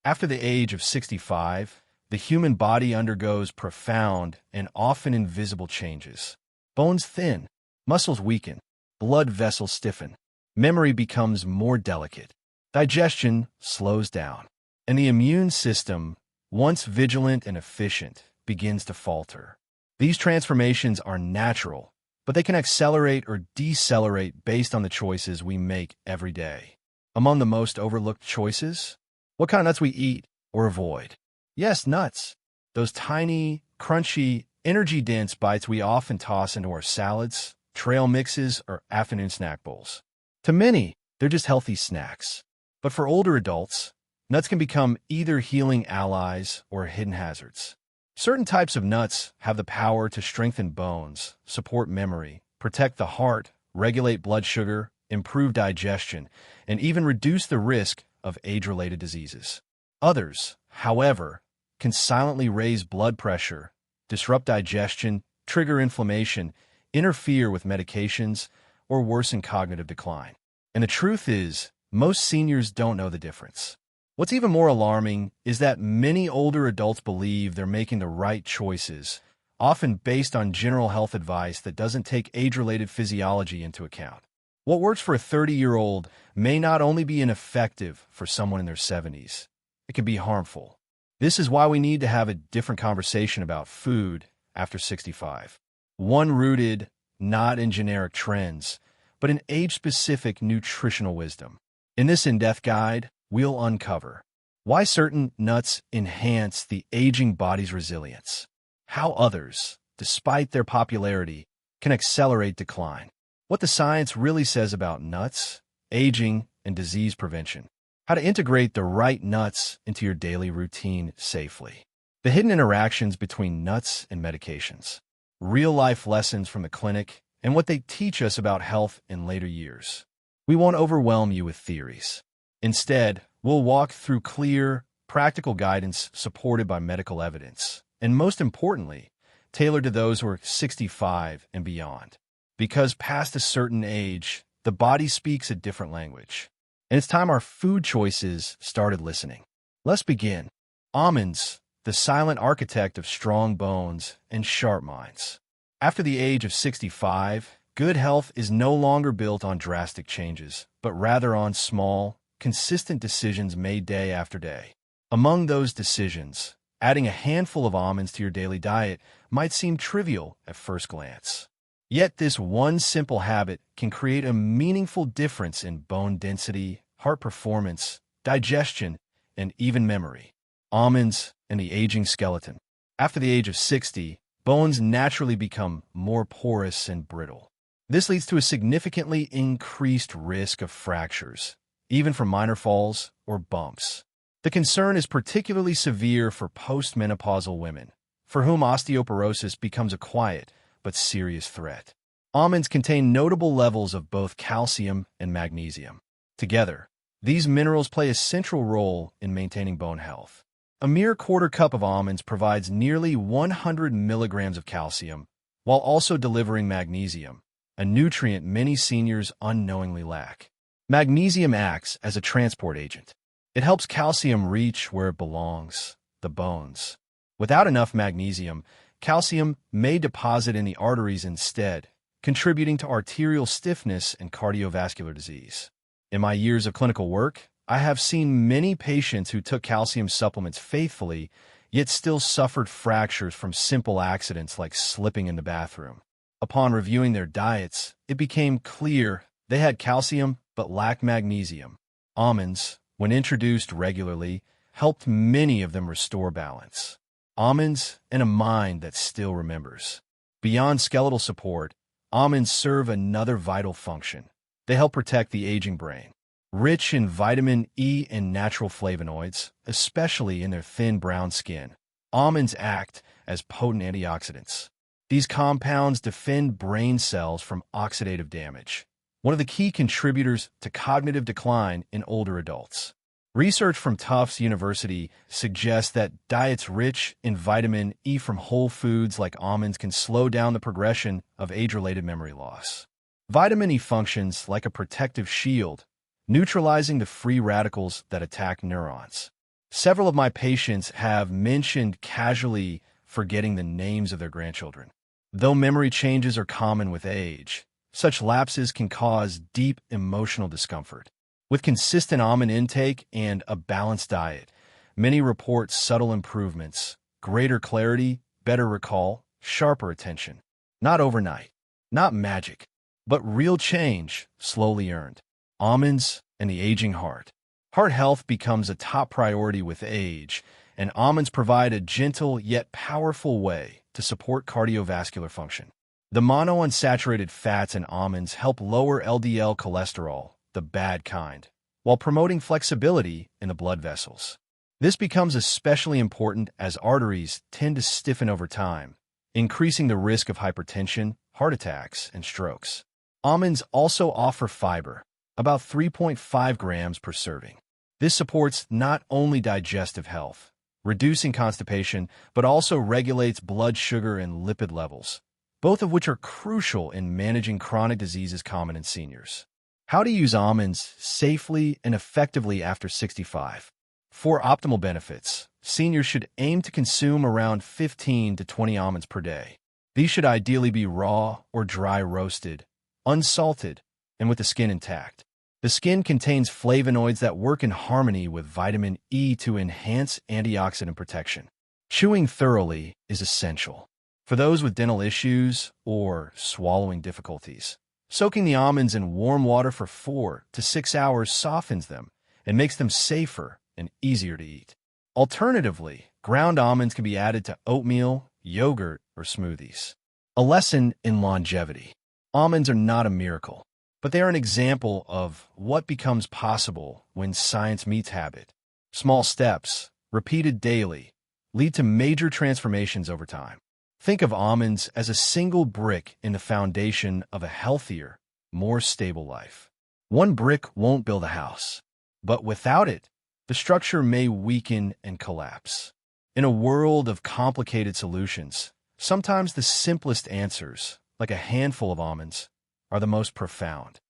After the age of 65, the human body undergoes profound and often invisible changes. Bones thin, muscles weaken, blood vessels stiffen, memory becomes more delicate, digestion slows down, and the immune system, once vigilant and efficient, begins to falter. These transformations are natural, but they can accelerate or decelerate based on the choices we make every day. Among the most overlooked choices, what kind of nuts we eat or avoid. Yes, nuts. Those tiny, crunchy, energy-dense bites we often toss into our salads, trail mixes, or afternoon snack bowls. To many, they're just healthy snacks. But for older adults, nuts can become either healing allies or hidden hazards. Certain types of nuts have the power to strengthen bones, support memory, protect the heart, regulate blood sugar, improve digestion, and even reduce the risk of age-related diseases. Others, however, can silently raise blood pressure, disrupt digestion, trigger inflammation, interfere with medications, or worsen cognitive decline. And the truth is, most seniors don't know the difference. What's even more alarming is that many older adults believe they're making the right choices, often based on general health advice that doesn't take age-related physiology into account. What works for a 30-year-old may not only be ineffective for someone in their 70s. It can be harmful. This is why we need to have a different conversation about food after 65. One rooted not in generic trends, but in age-specific nutritional wisdom. In this in-depth guide, we'll uncover why certain nuts enhance the aging body's resilience, how others, despite their popularity, can accelerate decline, what the science really says about nuts, aging, and disease prevention, how to integrate the right nuts into your daily routine safely, the hidden interactions between nuts and medications, real-life lessons from the clinic, and what they teach us about health in later years. We won't overwhelm you with theories. Instead, we'll walk through clear, practical guidance supported by medical evidence, and most importantly, tailored to those who are 65 and beyond. Because past a certain age, the body speaks a different language. And it's time our food choices started listening. Let's begin. Almonds, the silent architect of strong bones and sharp minds. After the age of 65, good health is no longer built on drastic changes, but rather on small, consistent decisions made day after day. Among those decisions, adding a handful of almonds to your daily diet might seem trivial at first glance. Yet this one simple habit can create a meaningful difference in bone density, heart performance, digestion, and even memory. Almonds and the aging skeleton. After the age of 60, bones naturally become more porous and brittle. This leads to a significantly increased risk of fractures, even from minor falls or bumps. The concern is particularly severe for postmenopausal women, for whom osteoporosis becomes a quiet but serious threat. Almonds contain notable levels of both calcium and magnesium. Together, these minerals play a central role in maintaining bone health. A mere quarter cup of almonds provides nearly 100 milligrams of calcium, while also delivering magnesium, a nutrient many seniors unknowingly lack. Magnesium acts as a transport agent. It helps calcium reach where it belongs, the bones. Without enough magnesium, calcium may deposit in the arteries instead, contributing to arterial stiffness and cardiovascular disease. In my years of clinical work, I have seen many patients who took calcium supplements faithfully, yet still suffered fractures from simple accidents like slipping in the bathroom. Upon reviewing their diets, it became clear they had calcium but lacked magnesium. Almonds, when introduced regularly, helped many of them restore balance. Almonds and a mind that still remembers. Beyond skeletal support, almonds serve another vital function. They help protect the aging brain. Rich in vitamin E and natural flavonoids, especially in their thin brown skin, almonds act as potent antioxidants. These compounds defend brain cells from oxidative damage, one of the key contributors to cognitive decline in older adults. Research from Tufts University suggests that diets rich in vitamin E from whole foods like almonds can slow down the progression of age-related memory loss. Vitamin E functions like a protective shield, neutralizing the free radicals that attack neurons. Several of my patients have mentioned casually forgetting the names of their grandchildren. Though memory changes are common with age, such lapses can cause deep emotional discomfort. With consistent almond intake and a balanced diet, many report subtle improvements, greater clarity, better recall, sharper attention. Not overnight, not magic, but real change slowly earned. Almonds and the aging heart. Heart health becomes a top priority with age, and almonds provide a gentle yet powerful way to support cardiovascular function. The monounsaturated fats in almonds help lower LDL cholesterol, the bad kind, while promoting flexibility in the blood vessels. This becomes especially important as arteries tend to stiffen over time, increasing the risk of hypertension, heart attacks, and strokes. Almonds also offer fiber, about 3.5 grams per serving. This supports not only digestive health, reducing constipation, but also regulates blood sugar and lipid levels, both of which are crucial in managing chronic diseases common in seniors. How to use almonds safely and effectively after 65. For optimal benefits, seniors should aim to consume around 15 to 20 almonds per day. These should ideally be raw or dry roasted, unsalted, and with the skin intact. The skin contains flavonoids that work in harmony with vitamin E to enhance antioxidant protection. Chewing thoroughly is essential. For those with dental issues or swallowing difficulties, soaking the almonds in warm water for 4 to 6 hours softens them and makes them safer and easier to eat. Alternatively, ground almonds can be added to oatmeal, yogurt, or smoothies. A lesson in longevity. Almonds are not a miracle, but they are an example of what becomes possible when science meets habit. Small steps, repeated daily, lead to major transformations over time. Think of almonds as a single brick in the foundation of a healthier, more stable life. One brick won't build a house, but without it, the structure may weaken and collapse. In a world of complicated solutions, sometimes the simplest answers, like a handful of almonds, are the most profound.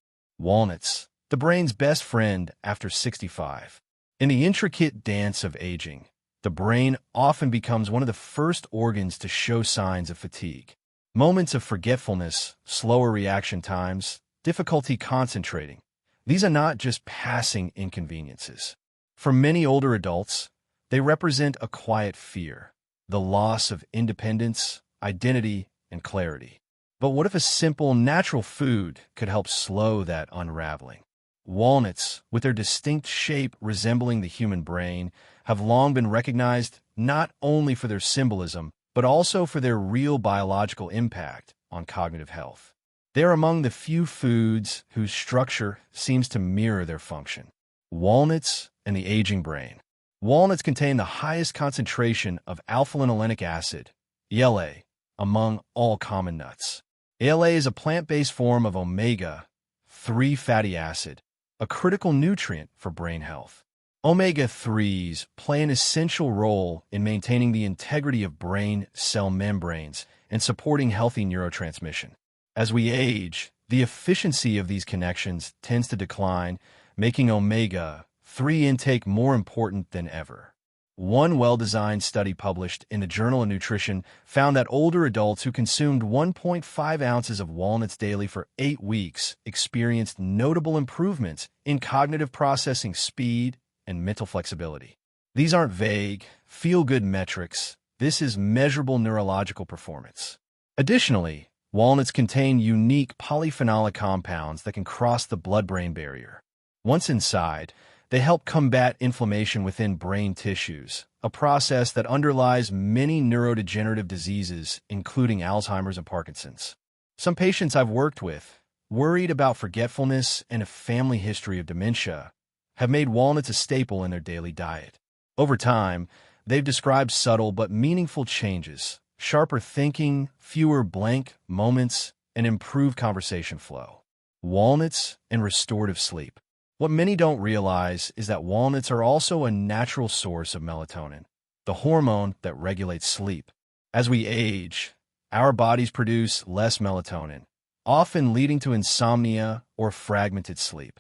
Walnuts, the brain's best friend after 65. In the intricate dance of aging, the brain often becomes one of the first organs to show signs of fatigue. Moments of forgetfulness, slower reaction times, difficulty concentrating. These are not just passing inconveniences. For many older adults, they represent a quiet fear, the loss of independence, identity, and clarity. But what if a simple, natural food could help slow that unraveling? Walnuts, with their distinct shape resembling the human brain, have long been recognized not only for their symbolism, but also for their real biological impact on cognitive health. They are among the few foods whose structure seems to mirror their function. Walnuts and the aging brain. Walnuts contain the highest concentration of alpha-linolenic acid, ALA, among all common nuts. ALA is a plant-based form of omega-3 fatty acid, a critical nutrient for brain health. Omega-3s play an essential role in maintaining the integrity of brain cell membranes and supporting healthy neurotransmission. As we age, the efficiency of these connections tends to decline, making omega-3 intake more important than ever. One well-designed study published in the Journal of Nutrition found that older adults who consumed 1.5 ounces of walnuts daily for 8 weeks experienced notable improvements in cognitive processing speed and mental flexibility. These aren't vague, feel-good metrics. This is measurable neurological performance. Additionally, walnuts contain unique polyphenolic compounds that can cross the blood-brain barrier. Once inside, they help combat inflammation within brain tissues, a process that underlies many neurodegenerative diseases, including Alzheimer's and Parkinson's. Some patients I've worked with, worried about forgetfulness and a family history of dementia, have made walnuts a staple in their daily diet. Over time, they've described subtle but meaningful changes, sharper thinking, fewer blank moments, and improved conversation flow. Walnuts and restorative sleep. What many don't realize is that walnuts are also a natural source of melatonin, the hormone that regulates sleep. As we age, our bodies produce less melatonin, often leading to insomnia or fragmented sleep,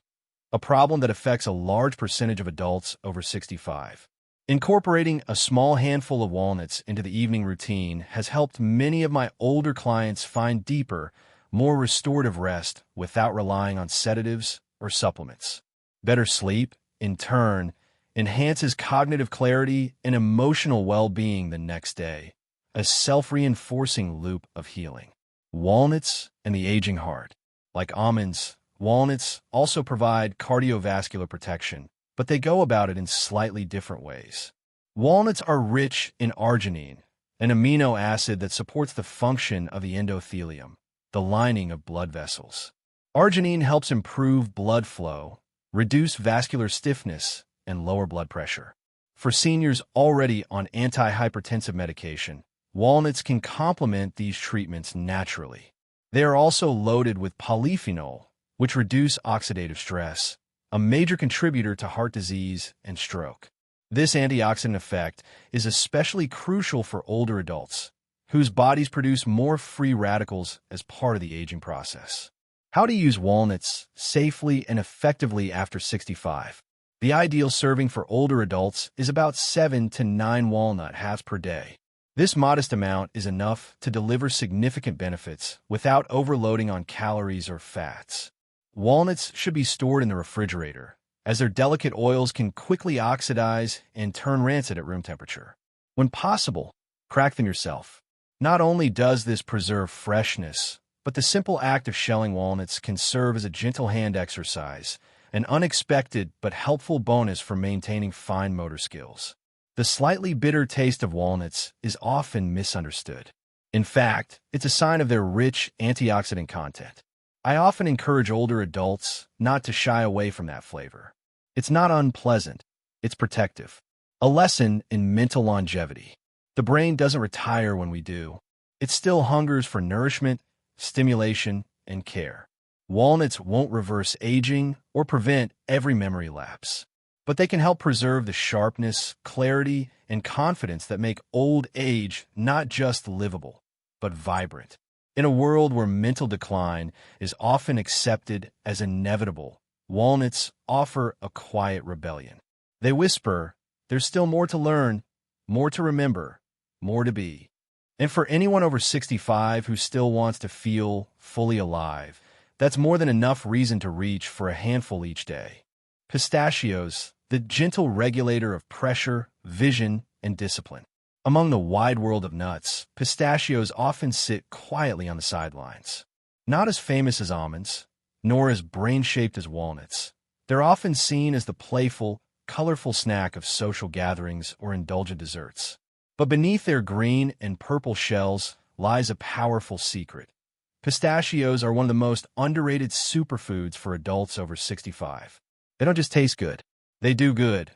a problem that affects a large percentage of adults over 65. Incorporating a small handful of walnuts into the evening routine has helped many of my older clients find deeper, more restorative rest without relying on sedatives or supplements. Better sleep, in turn, enhances cognitive clarity and emotional well-being the next day, a self-reinforcing loop of healing. Walnuts and the aging heart. Like almonds, walnuts also provide cardiovascular protection, but they go about it in slightly different ways. Walnuts are rich in arginine, an amino acid that supports the function of the endothelium, the lining of blood vessels. Arginine helps improve blood flow, reduce vascular stiffness, and lower blood pressure. For seniors already on antihypertensive medication, walnuts can complement these treatments naturally. They are also loaded with polyphenol, which reduce oxidative stress, a major contributor to heart disease and stroke. This antioxidant effect is especially crucial for older adults, whose bodies produce more free radicals as part of the aging process. How to use walnuts safely and effectively after 65. The ideal serving for older adults is about 7 to 9 walnut halves per day. This modest amount is enough to deliver significant benefits without overloading on calories or fats. Walnuts should be stored in the refrigerator, as their delicate oils can quickly oxidize and turn rancid at room temperature. When possible, crack them yourself. Not only does this preserve freshness, but the simple act of shelling walnuts can serve as a gentle hand exercise, an unexpected but helpful bonus for maintaining fine motor skills. The slightly bitter taste of walnuts is often misunderstood. In fact, it's a sign of their rich antioxidant content. I often encourage older adults not to shy away from that flavor. It's not unpleasant, it's protective. A lesson in mental longevity. The brain doesn't retire when we do. It still hungers for nourishment, stimulation, and care. Walnuts won't reverse aging or prevent every memory lapse, but they can help preserve the sharpness, clarity, and confidence that make old age not just livable, but vibrant. In a world where mental decline is often accepted as inevitable, walnuts offer a quiet rebellion. They whisper, there's still more to learn, more to remember, more to be. And for anyone over 65 who still wants to feel fully alive, that's more than enough reason to reach for a handful each day. Pistachios, the gentle regulator of pressure, vision, and discipline. Among the wide world of nuts, pistachios often sit quietly on the sidelines. Not as famous as almonds, nor as brain-shaped as walnuts, they're often seen as the playful, colorful snack of social gatherings or indulgent desserts. But beneath their green and purple shells lies a powerful secret. Pistachios are one of the most underrated superfoods for adults over 65. They don't just taste good, they do good.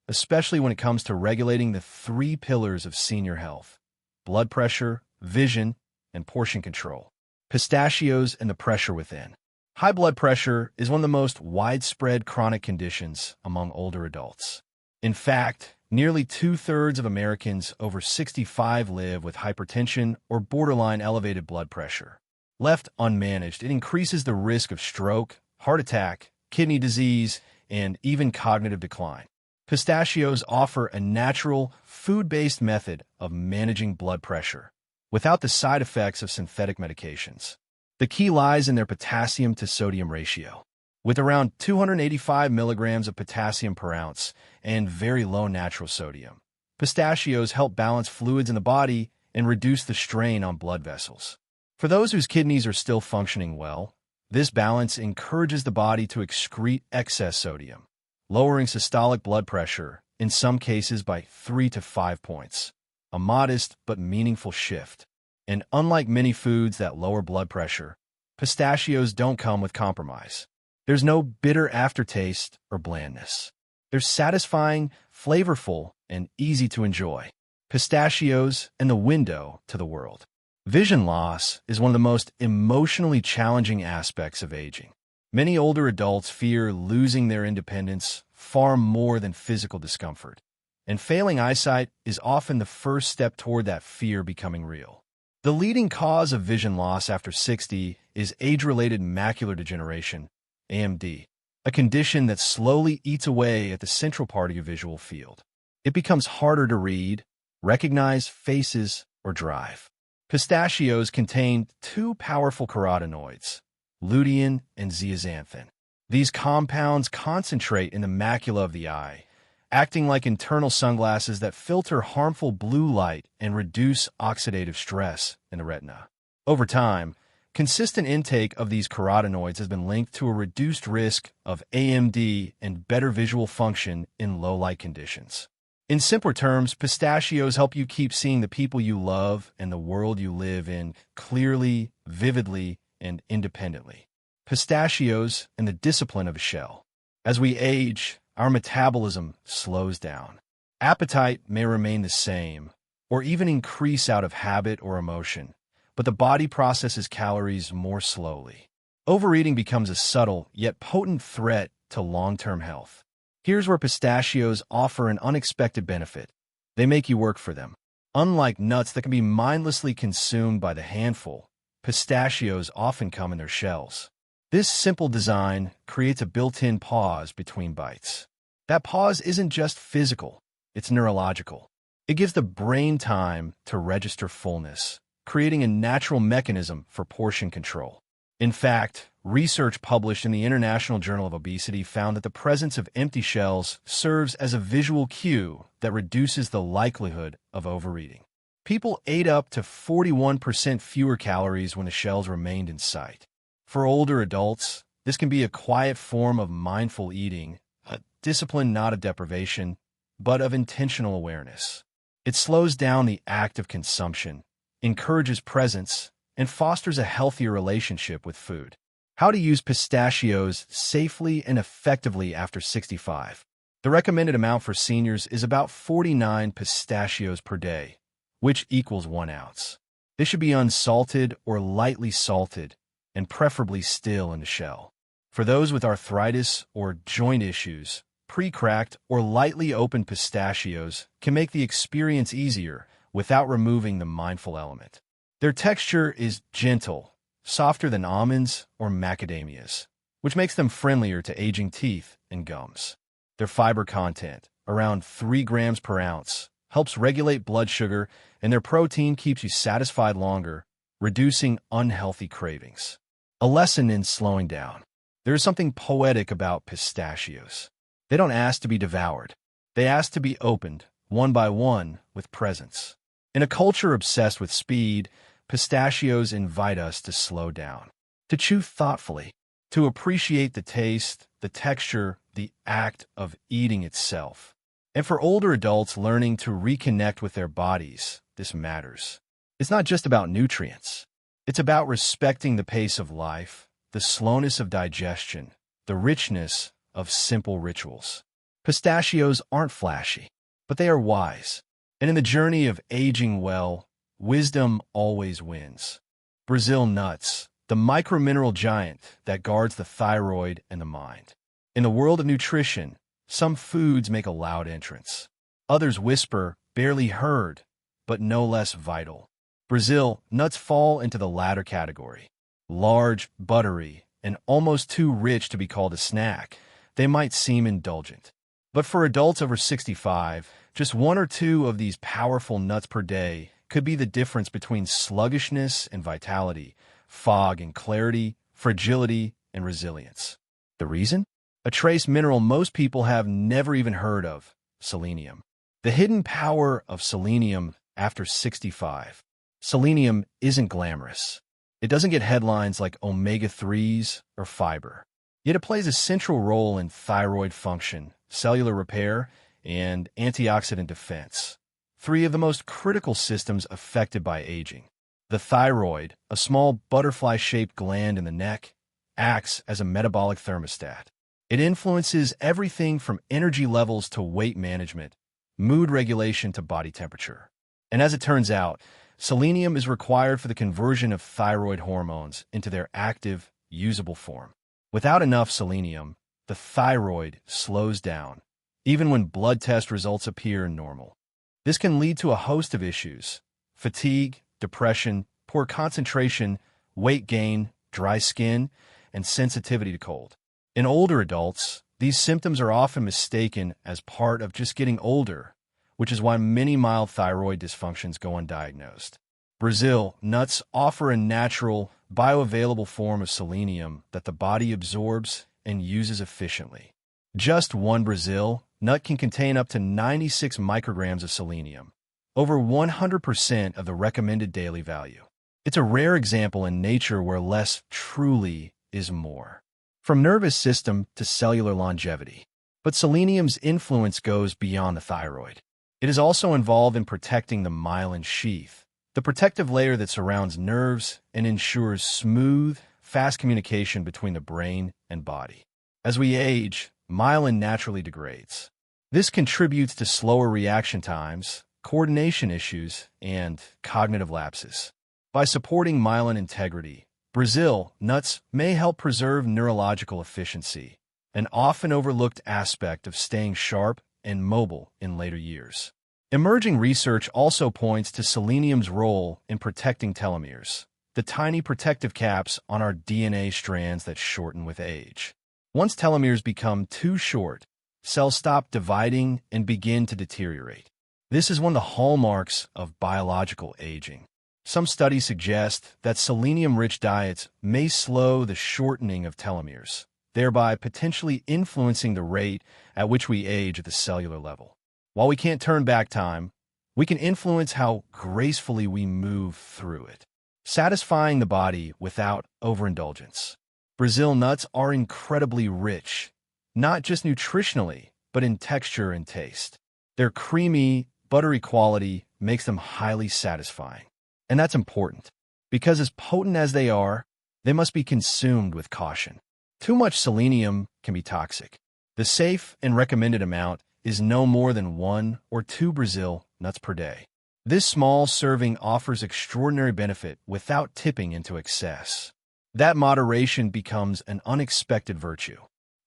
Especially when it comes to regulating the 3 pillars of senior health: blood pressure, vision, and portion control. Pistachios and the pressure within. High blood pressure is one of the most widespread chronic conditions among older adults. In fact, nearly 2/3 of Americans over 65 live with hypertension or borderline elevated blood pressure. Left unmanaged, it increases the risk of stroke, heart attack, kidney disease, and even cognitive decline. Pistachios offer a natural, food-based method of managing blood pressure, without the side effects of synthetic medications. The key lies in their potassium to sodium ratio. With around 285 milligrams of potassium per ounce and very low natural sodium, pistachios help balance fluids in the body and reduce the strain on blood vessels. For those whose kidneys are still functioning well, this balance encourages the body to excrete excess sodium, lowering systolic blood pressure, in some cases by 3 to 5 points. A modest but meaningful shift. And unlike many foods that lower blood pressure, pistachios don't come with compromise. There's no bitter aftertaste or blandness. They're satisfying, flavorful, and easy to enjoy. Pistachios and the window to the world. Vision loss is one of the most emotionally challenging aspects of aging. Many older adults fear losing their independence far more than physical discomfort, and failing eyesight is often the first step toward that fear becoming real. The leading cause of vision loss after 60 is age-related macular degeneration, AMD, a condition that slowly eats away at the central part of your visual field. It becomes harder to read, recognize faces, or drive. Pistachios contain two powerful carotenoids, lutein and zeaxanthin. These compounds concentrate in the macula of the eye, acting like internal sunglasses that filter harmful blue light and reduce oxidative stress in the retina. Over time, consistent intake of these carotenoids has been linked to a reduced risk of AMD and better visual function in low-light conditions. In simpler terms, pistachios help you keep seeing the people you love and the world you live in clearly, vividly, and independently. Pistachios and the discipline of a shell. As we age, our metabolism slows down. Appetite may remain the same, or even increase out of habit or emotion, but the body processes calories more slowly. Overeating becomes a subtle yet potent threat to long-term health. Here's where pistachios offer an unexpected benefit. They make you work for them. Unlike nuts that can be mindlessly consumed by the handful, pistachios often come in their shells. This simple design creates a built-in pause between bites. That pause isn't just physical, it's neurological. It gives the brain time to register fullness, creating a natural mechanism for portion control. In fact, research published in the International Journal of Obesity found that the presence of empty shells serves as a visual cue that reduces the likelihood of overeating. People ate up to 41% fewer calories when the shells remained in sight. For older adults, this can be a quiet form of mindful eating, a discipline not of deprivation, but of intentional awareness. It slows down the act of consumption, encourages presence, and fosters a healthier relationship with food. How to use pistachios safely and effectively after 65. The recommended amount for seniors is about 49 pistachios per day, which equals 1 ounce. They should be unsalted or lightly salted, and preferably still in the shell. For those with arthritis or joint issues, pre-cracked or lightly opened pistachios can make the experience easier without removing the mindful element. Their texture is gentle, softer than almonds or macadamias, which makes them friendlier to aging teeth and gums. Their fiber content, around 3 grams per ounce, helps regulate blood sugar, and their protein keeps you satisfied longer, reducing unhealthy cravings. A lesson in slowing down. There is something poetic about pistachios. They don't ask to be devoured. They ask to be opened, one by one, with presence. In a culture obsessed with speed, pistachios invite us to slow down, to chew thoughtfully, to appreciate the taste, the texture, the act of eating itself. And for older adults learning to reconnect with their bodies, this matters. It's not just about nutrients. It's about respecting the pace of life, the slowness of digestion, the richness of simple rituals. Pistachios aren't flashy, but they are wise. And in the journey of aging well, wisdom always wins. Brazil nuts, the micromineral giant that guards the thyroid and the mind. In the world of nutrition, some foods make a loud entrance. Others whisper, barely heard, but no less vital. Brazil nuts fall into the latter category. Large, buttery, and almost too rich to be called a snack, they might seem indulgent. But for adults over 65, just 1 or 2 of these powerful nuts per day could be the difference between sluggishness and vitality, fog and clarity, fragility and resilience. The reason? A trace mineral most people have never even heard of, selenium. The hidden power of selenium after 65. Selenium isn't glamorous. It doesn't get headlines like omega-3s or fiber. Yet it plays a central role in thyroid function, cellular repair, and antioxidant defense, 3 of the most critical systems affected by aging. The thyroid, a small butterfly-shaped gland in the neck, acts as a metabolic thermostat. It influences everything from energy levels to weight management, mood regulation to body temperature. And as it turns out, selenium is required for the conversion of thyroid hormones into their active, usable form. Without enough selenium, the thyroid slows down, even when blood test results appear normal. This can lead to a host of issues: fatigue, depression, poor concentration, weight gain, dry skin, and sensitivity to cold. In older adults, these symptoms are often mistaken as part of just getting older, which is why many mild thyroid dysfunctions go undiagnosed. Brazil nuts offer a natural, bioavailable form of selenium that the body absorbs and uses efficiently. Just one Brazil nut can contain up to 96 micrograms of selenium, over 100% of the recommended daily value. It's a rare example in nature where less truly is more. From nervous system to cellular longevity. But selenium's influence goes beyond the thyroid. It is also involved in protecting the myelin sheath, the protective layer that surrounds nerves and ensures smooth, fast communication between the brain and body. As we age, myelin naturally degrades. This contributes to slower reaction times, coordination issues, and cognitive lapses. By supporting myelin integrity, Brazil nuts may help preserve neurological efficiency, an often overlooked aspect of staying sharp and mobile in later years. Emerging research also points to selenium's role in protecting telomeres, the tiny protective caps on our DNA strands that shorten with age. Once telomeres become too short, cells stop dividing and begin to deteriorate. This is one of the hallmarks of biological aging. Some studies suggest that selenium-rich diets may slow the shortening of telomeres, thereby potentially influencing the rate at which we age at the cellular level. While we can't turn back time, we can influence how gracefully we move through it, satisfying the body without overindulgence. Brazil nuts are incredibly rich, not just nutritionally, but in texture and taste. Their creamy, buttery quality makes them highly satisfying. And that's important, because as potent as they must be consumed with caution. Too much selenium can be toxic. The safe and recommended amount is no more than 1 or 2 Brazil nuts per day. This small serving offers extraordinary benefit without tipping into excess. That moderation becomes an unexpected virtue.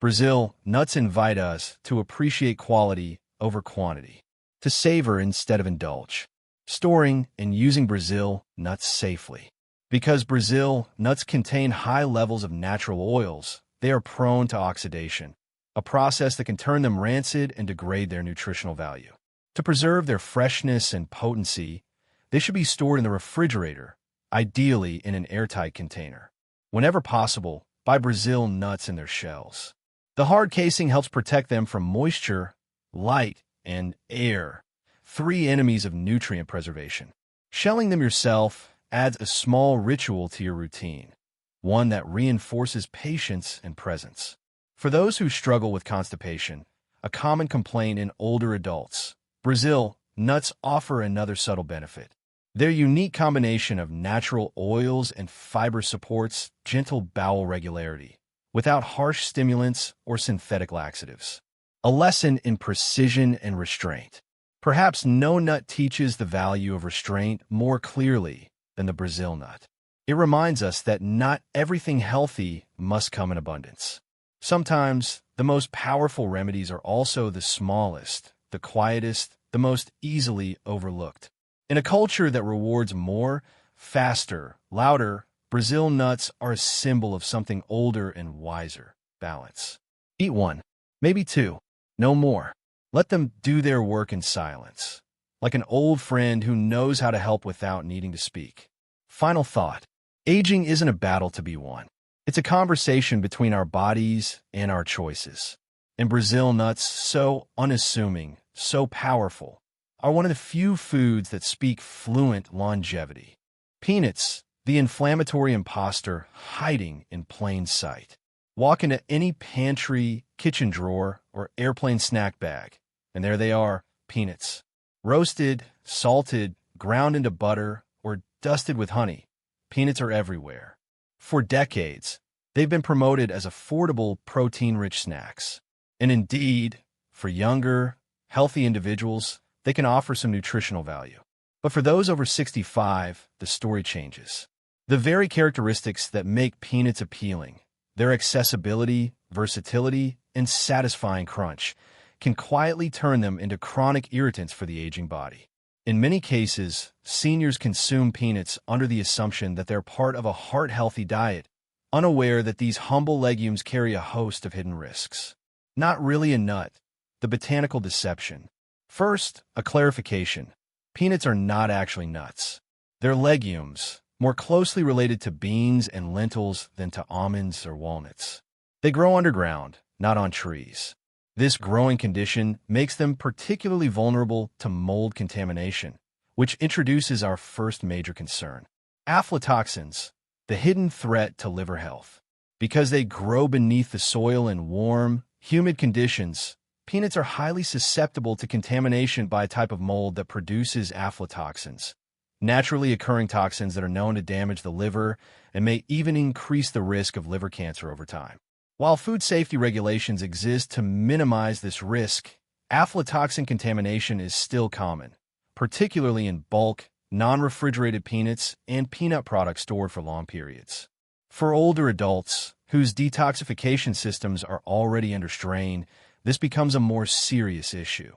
Brazil nuts invite us to appreciate quality over quantity, to savor instead of indulge. Storing and using Brazil nuts safely. Because Brazil nuts contain high levels of natural oils, they are prone to oxidation, a process that can turn them rancid and degrade their nutritional value. To preserve their freshness and potency, they should be stored in the refrigerator, ideally in an airtight container. Whenever possible, buy Brazil nuts in their shells. The hard casing helps protect them from moisture, light, and air, 3 enemies of nutrient preservation. Shelling them yourself adds a small ritual to your routine, one that reinforces patience and presence. For those who struggle with constipation, a common complaint in older adults, Brazil nuts offer another subtle benefit. Their unique combination of natural oils and fiber supports gentle bowel regularity, without harsh stimulants or synthetic laxatives. A lesson in precision and restraint. Perhaps no nut teaches the value of restraint more clearly than the Brazil nut. It reminds us that not everything healthy must come in abundance. Sometimes, the most powerful remedies are also the smallest, the quietest, the most easily overlooked. In a culture that rewards more, faster, louder, Brazil nuts are a symbol of something older and wiser: balance. Eat 1, maybe 2, no more. Let them do their work in silence, like an old friend who knows how to help without needing to speak. Final thought. Aging isn't a battle to be won. It's a conversation between our bodies and our choices. And Brazil nuts, so unassuming, so powerful, are one of the few foods that speak fluent longevity. Peanuts, the inflammatory imposter hiding in plain sight. Walk into any pantry, kitchen drawer, or airplane snack bag, and there they are, peanuts. Roasted, salted, ground into butter, or dusted with honey, peanuts are everywhere. For decades, they've been promoted as affordable, protein-rich snacks. And indeed, for younger, healthy individuals, they can offer some nutritional value. But for those over 65, the story changes. The very characteristics that make peanuts appealing, their accessibility, versatility, and satisfying crunch, can quietly turn them into chronic irritants for the aging body. In many cases, seniors consume peanuts under the assumption that they're part of a heart-healthy diet, unaware that these humble legumes carry a host of hidden risks. Not really a nut, the botanical deception. First, a clarification. Peanuts are not actually nuts. They're legumes, more closely related to beans and lentils than to almonds or walnuts. They grow underground, not on trees. This growing condition makes them particularly vulnerable to mold contamination, which introduces our first major concern: aflatoxins, the hidden threat to liver health. Because they grow beneath the soil in warm, humid conditions, peanuts are highly susceptible to contamination by a type of mold that produces aflatoxins, naturally occurring toxins that are known to damage the liver and may even increase the risk of liver cancer over time. While food safety regulations exist to minimize this risk, aflatoxin contamination is still common, particularly in bulk, non-refrigerated peanuts and peanut products stored for long periods. For older adults, whose detoxification systems are already under strain, this becomes a more serious issue.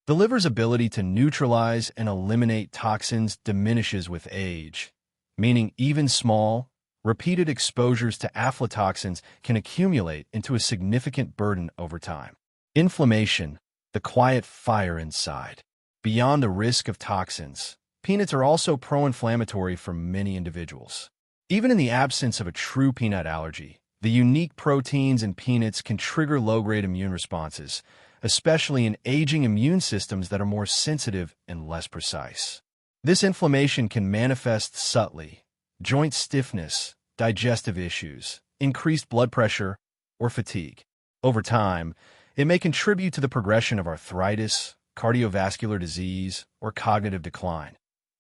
The liver's ability to neutralize and eliminate toxins diminishes with age, meaning even small, repeated exposures to aflatoxins can accumulate into a significant burden over time. Inflammation, the quiet fire inside. Beyond the risk of toxins, peanuts are also pro-inflammatory for many individuals. Even in the absence of a true peanut allergy, the unique proteins in peanuts can trigger low-grade immune responses, especially in aging immune systems that are more sensitive and less precise. This inflammation can manifest subtly: joint stiffness, digestive issues, increased blood pressure, or fatigue. Over time, it may contribute to the progression of arthritis, cardiovascular disease, or cognitive decline,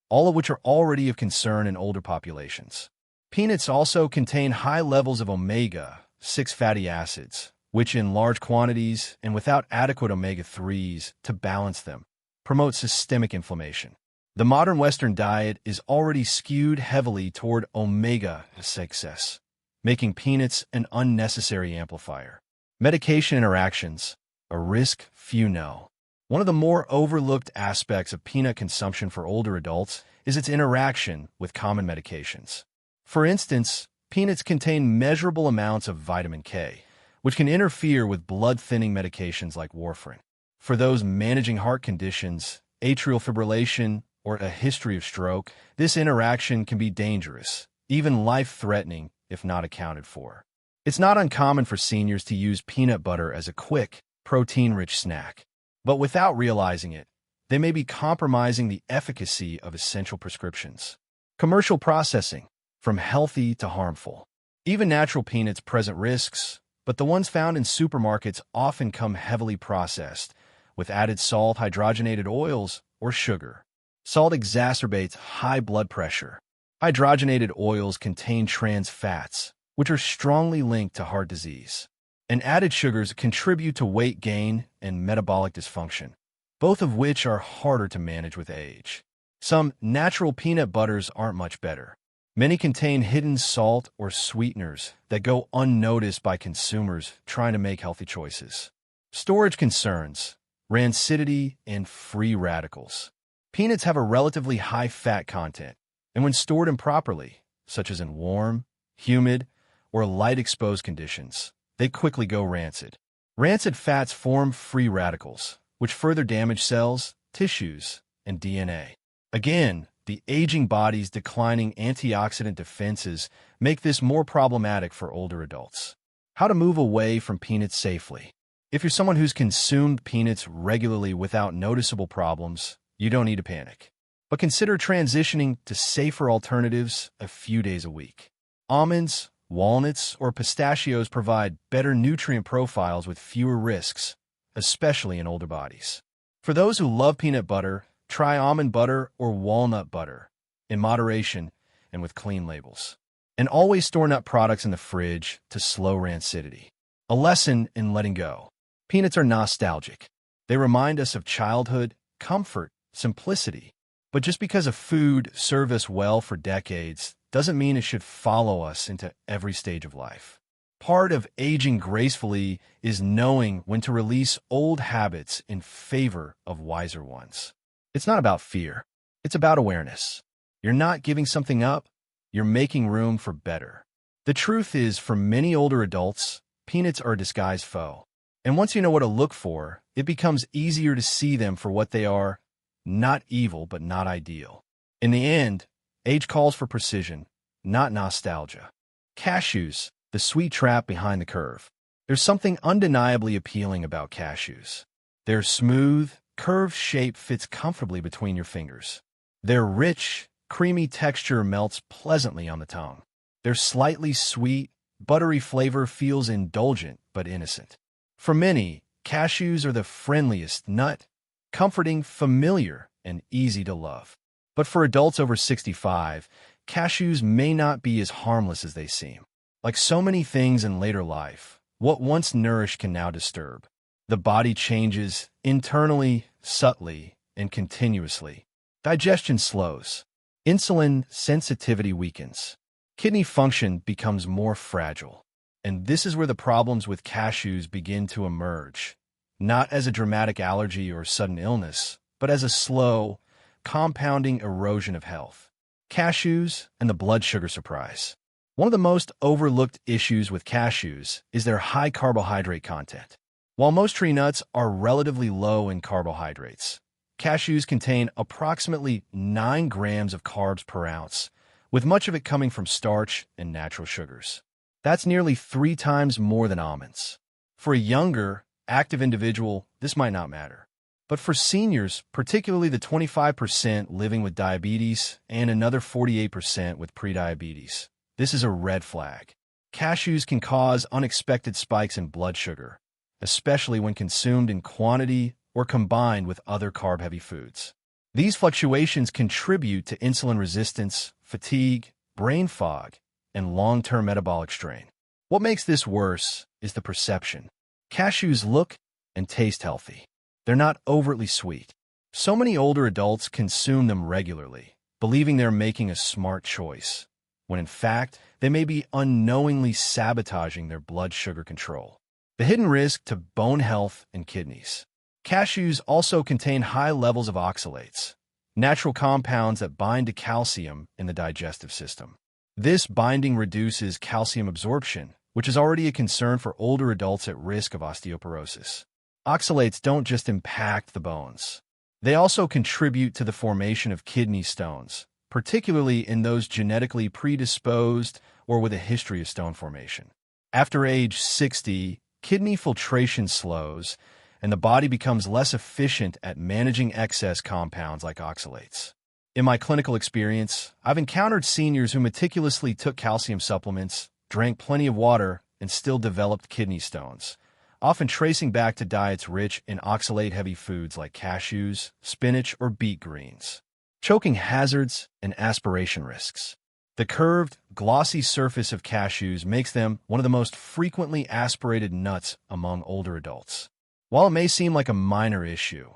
all of which are already of concern in older populations. Peanuts also contain high levels of omega-6 fatty acids, which in large quantities and without adequate omega-3s to balance them, promote systemic inflammation. The modern Western diet is already skewed heavily toward omega-6s, making peanuts an unnecessary amplifier. Medication interactions, a risk few know. One of the more overlooked aspects of peanut consumption for older adults is its interaction with common medications. For instance, peanuts contain measurable amounts of vitamin K, which can interfere with blood-thinning medications like warfarin. For those managing heart conditions, atrial fibrillation, or a history of stroke, this interaction can be dangerous, even life-threatening if not accounted for. It's not uncommon for seniors to use peanut butter as a quick, protein-rich snack, but without realizing it, they may be compromising the efficacy of essential prescriptions. Commercial processing, from healthy to harmful. Even natural peanuts present risks, but the ones found in supermarkets often come heavily processed, with added salt, hydrogenated oils, or sugar. Salt exacerbates high blood pressure. Hydrogenated oils contain trans fats, which are strongly linked to heart disease. And added sugars contribute to weight gain and metabolic dysfunction, both of which are harder to manage with age. Some natural peanut butters aren't much better. Many contain hidden salt or sweeteners that go unnoticed by consumers trying to make healthy choices. Storage concerns, rancidity, and free radicals. Peanuts have a relatively high fat content, and when stored improperly, such as in warm, humid, or light-exposed conditions, they quickly go rancid. Rancid fats form free radicals, which further damage cells, tissues, and DNA. Again, the aging body's declining antioxidant defenses make this more problematic for older adults. How to move away from peanuts safely. If you're someone who's consumed peanuts regularly without noticeable problems, you don't need to panic. But consider transitioning to safer alternatives a few days a week. Almonds, walnuts, or pistachios provide better nutrient profiles with fewer risks, especially in older bodies. For those who love peanut butter, try almond butter or walnut butter, in moderation and with clean labels. And always store nut products in the fridge to slow rancidity. A lesson in letting go. Peanuts are nostalgic. They remind us of childhood, comfort, simplicity. But just because a food served us well for decades doesn't mean it should follow us into every stage of life. Part of aging gracefully is knowing when to release old habits in favor of wiser ones. It's not about fear. It's about awareness. You're not giving something up. You're making room for better. The truth is, for many older adults, peanuts are a disguised foe. And once you know what to look for, it becomes easier to see them for what they are: not evil, but not ideal. In the end, age calls for precision, not nostalgia. Cashews, the sweet trap behind the curve. There's something undeniably appealing about cashews. Their smooth, curved shape fits comfortably between your fingers. Their rich, creamy texture melts pleasantly on the tongue. Their slightly sweet, buttery flavor feels indulgent but innocent. For many, cashews are the friendliest nut, comforting, familiar, and easy to love. But for adults over 65, cashews may not be as harmless as they seem. Like so many things in later life, what once nourished can now disturb. The body changes internally, subtly, and continuously. Digestion slows. Insulin sensitivity weakens. Kidney function becomes more fragile. And this is where the problems with cashews begin to emerge. Not as a dramatic allergy or sudden illness, but as a slow, compounding erosion of health. Cashews and the blood sugar surprise. One of the most overlooked issues with cashews is their high carbohydrate content. While most tree nuts are relatively low in carbohydrates, cashews contain approximately 9 grams of carbs per ounce, with much of it coming from starch and natural sugars. That's nearly 3 times more than almonds. For a younger, active individual, this might not matter. But for seniors, particularly the 25% living with diabetes and another 48% with prediabetes, this is a red flag. Cashews can cause unexpected spikes in blood sugar, especially when consumed in quantity or combined with other carb-heavy foods. These fluctuations contribute to insulin resistance, fatigue, brain fog, and long-term metabolic strain. What makes this worse is the perception. Cashews look and taste healthy. They're not overtly sweet. So many older adults consume them regularly, believing they're making a smart choice, when in fact, they may be unknowingly sabotaging their blood sugar control. The hidden risk to bone health and kidneys. Cashews also contain high levels of oxalates, natural compounds that bind to calcium in the digestive system. This binding reduces calcium absorption, which is already a concern for older adults at risk of osteoporosis. Oxalates don't just impact the bones. They also contribute to the formation of kidney stones, particularly in those genetically predisposed or with a history of stone formation. After age 60, kidney filtration slows, and the body becomes less efficient at managing excess compounds like oxalates. In my clinical experience, I've encountered seniors who meticulously took calcium supplements, drank plenty of water, and still developed kidney stones, often tracing back to diets rich in oxalate-heavy foods like cashews, spinach, or beet greens. Choking hazards and aspiration risks. The curved, glossy surface of cashews makes them one of the most frequently aspirated nuts among older adults. While it may seem like a minor issue,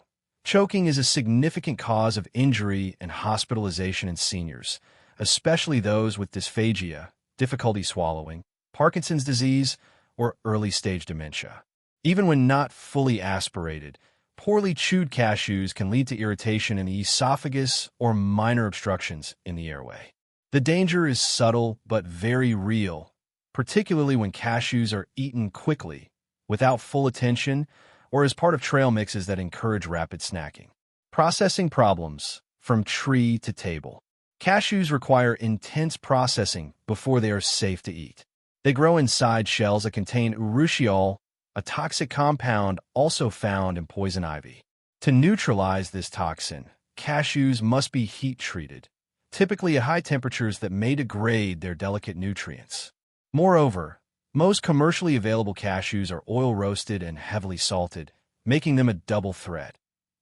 choking is a significant cause of injury and hospitalization in seniors, especially those with dysphagia, difficulty swallowing, Parkinson's disease, or early-stage dementia. Even when not fully aspirated, poorly chewed cashews can lead to irritation in the esophagus or minor obstructions in the airway. The danger is subtle but very real, particularly when cashews are eaten quickly, without full attention, or as part of trail mixes that encourage rapid snacking. Processing problems from tree to table. Cashews require intense processing before they are safe to eat. They grow inside shells that contain urushiol, a toxic compound also found in poison ivy. To neutralize this toxin, cashews must be heat-treated, typically at high temperatures that may degrade their delicate nutrients. Moreover, most commercially available cashews are oil-roasted and heavily salted, making them a double threat,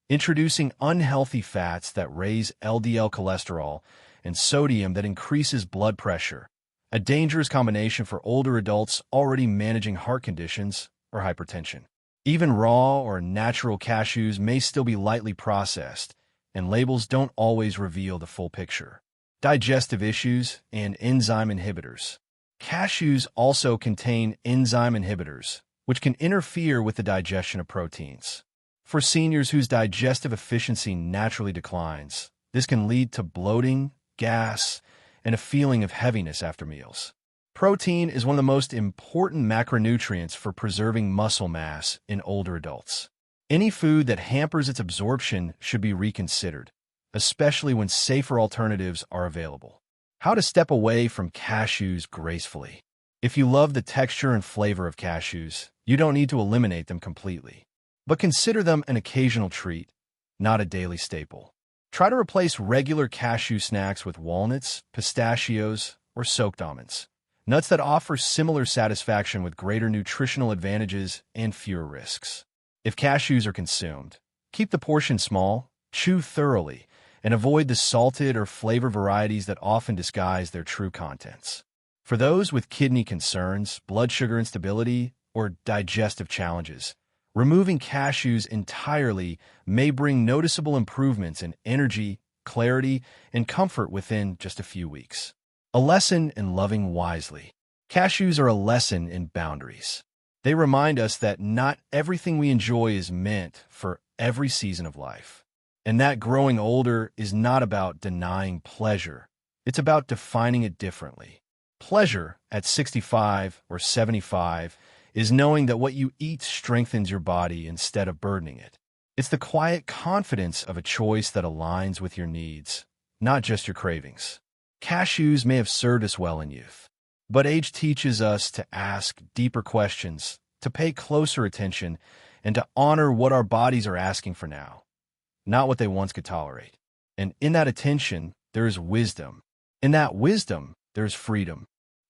introducing unhealthy fats that raise LDL cholesterol and sodium that increases blood pressure, a dangerous combination for older adults already managing heart conditions or hypertension. Even raw or natural cashews may still be lightly processed, and labels don't always reveal the full picture. Digestive issues and enzyme inhibitors. Cashews also contain enzyme inhibitors, which can interfere with the digestion of proteins. For seniors whose digestive efficiency naturally declines, this can lead to bloating, gas, and a feeling of heaviness after meals. Protein is one of the most important macronutrients for preserving muscle mass in older adults. Any food that hampers its absorption should be reconsidered, especially when safer alternatives are available. How to step away from cashews gracefully. If you love the texture and flavor of cashews, you don't need to eliminate them completely. But consider them an occasional treat, not a daily staple. Try to replace regular cashew snacks with walnuts, pistachios, or soaked almonds. Nuts that offer similar satisfaction with greater nutritional advantages and fewer risks. If cashews are consumed, keep the portion small, chew thoroughly, and avoid the salted or flavor varieties that often disguise their true contents. For those with kidney concerns, blood sugar instability, or digestive challenges, removing cashews entirely may bring noticeable improvements in energy, clarity, and comfort within just a few weeks. A lesson in loving wisely. Cashews are a lesson in boundaries. They remind us that not everything we enjoy is meant for every season of life, and that growing older is not about denying pleasure. It's about defining it differently. Pleasure at 65 or 75 is knowing that what you eat strengthens your body instead of burdening it. It's the quiet confidence of a choice that aligns with your needs, not just your cravings. Cashews may have served us well in youth, but age teaches us to ask deeper questions, to pay closer attention, and to honor what our bodies are asking for now, not what they once could tolerate. And in that attention, there is wisdom. In that wisdom, there's freedom.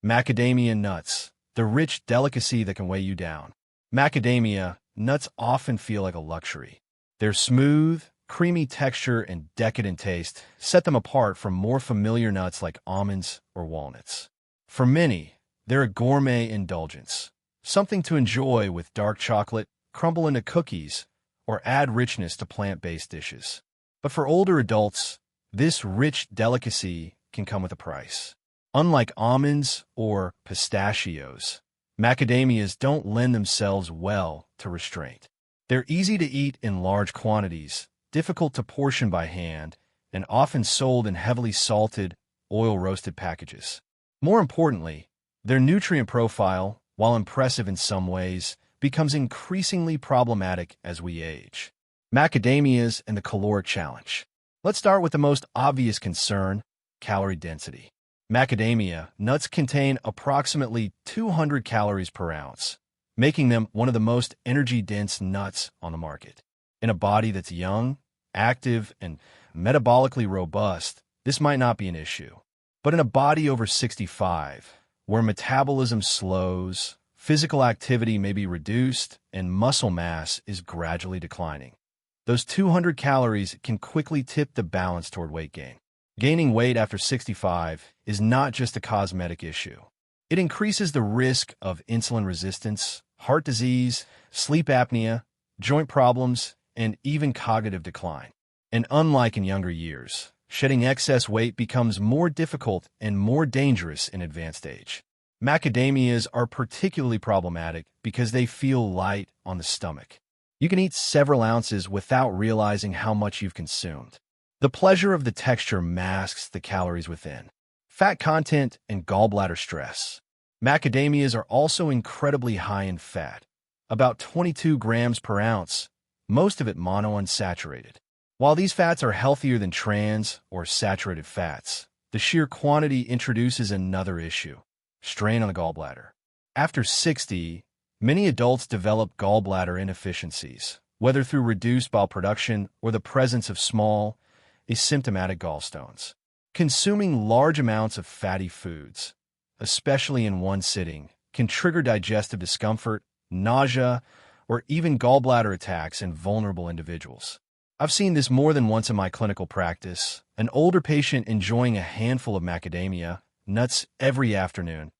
Macadamia nuts, the rich delicacy that can weigh you down. Macadamia nuts often feel like a luxury. Their smooth, creamy texture and decadent taste set them apart from more familiar nuts like almonds or walnuts. For many, they're a gourmet indulgence, something to enjoy with dark chocolate, crumble into cookies, or add richness to plant-based dishes. But for older adults, this rich delicacy can come with a price. Unlike almonds or pistachios, macadamias don't lend themselves well to restraint. They're easy to eat in large quantities, difficult to portion by hand, and often sold in heavily salted, oil-roasted packages. More importantly, their nutrient profile, while impressive in some ways, becomes increasingly problematic as we age. Macadamias and the caloric challenge. Let's start with the most obvious concern, calorie density. Macadamia nuts contain approximately 200 calories per ounce, making them one of the most energy-dense nuts on the market. In a body that's young, active, and metabolically robust, this might not be an issue. But in a body over 65, where metabolism slows, physical activity may be reduced, and muscle mass is gradually declining, those 200 calories can quickly tip the balance toward weight gain. Gaining weight after 65 is not just a cosmetic issue. It increases the risk of insulin resistance, heart disease, sleep apnea, joint problems, and even cognitive decline. And unlike in younger years, shedding excess weight becomes more difficult and more dangerous in advanced age. Macadamias are particularly problematic because they feel light on the stomach. You can eat several ounces without realizing how much you've consumed. The pleasure of the texture masks the calories within. Fat content and gallbladder stress. Macadamias are also incredibly high in fat, about 22 grams per ounce, most of it monounsaturated. While these fats are healthier than trans or saturated fats, the sheer quantity introduces another issue: strain on the gallbladder. After 60, many adults develop gallbladder inefficiencies, whether through reduced bile production or the presence of small, asymptomatic gallstones. Consuming large amounts of fatty foods, especially in one sitting, can trigger digestive discomfort, nausea, or even gallbladder attacks in vulnerable individuals. I've seen this more than once in my clinical practice, an older patient enjoying a handful of macadamia nuts every afternoon,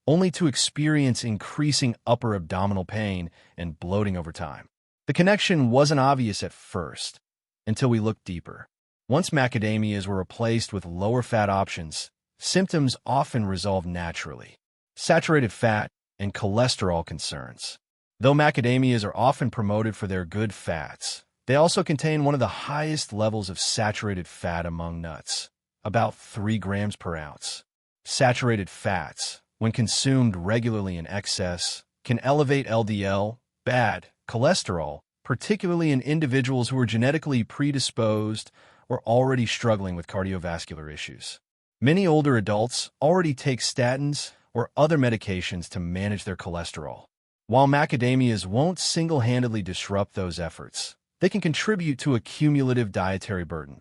only to experience increasing upper abdominal pain and bloating over time. The connection wasn't obvious at first, until we looked deeper. Once macadamias were replaced with lower fat options, symptoms often resolve naturally. Saturated fat and cholesterol concerns. Though macadamias are often promoted for their good fats, they also contain one of the highest levels of saturated fat among nuts, about 3 grams per ounce. Saturated fats, when consumed regularly in excess, can elevate LDL, bad cholesterol, particularly in individuals who are genetically predisposed or already struggling with cardiovascular issues. Many older adults already take statins or other medications to manage their cholesterol. While macadamias won't single-handedly disrupt those efforts, they can contribute to a cumulative dietary burden,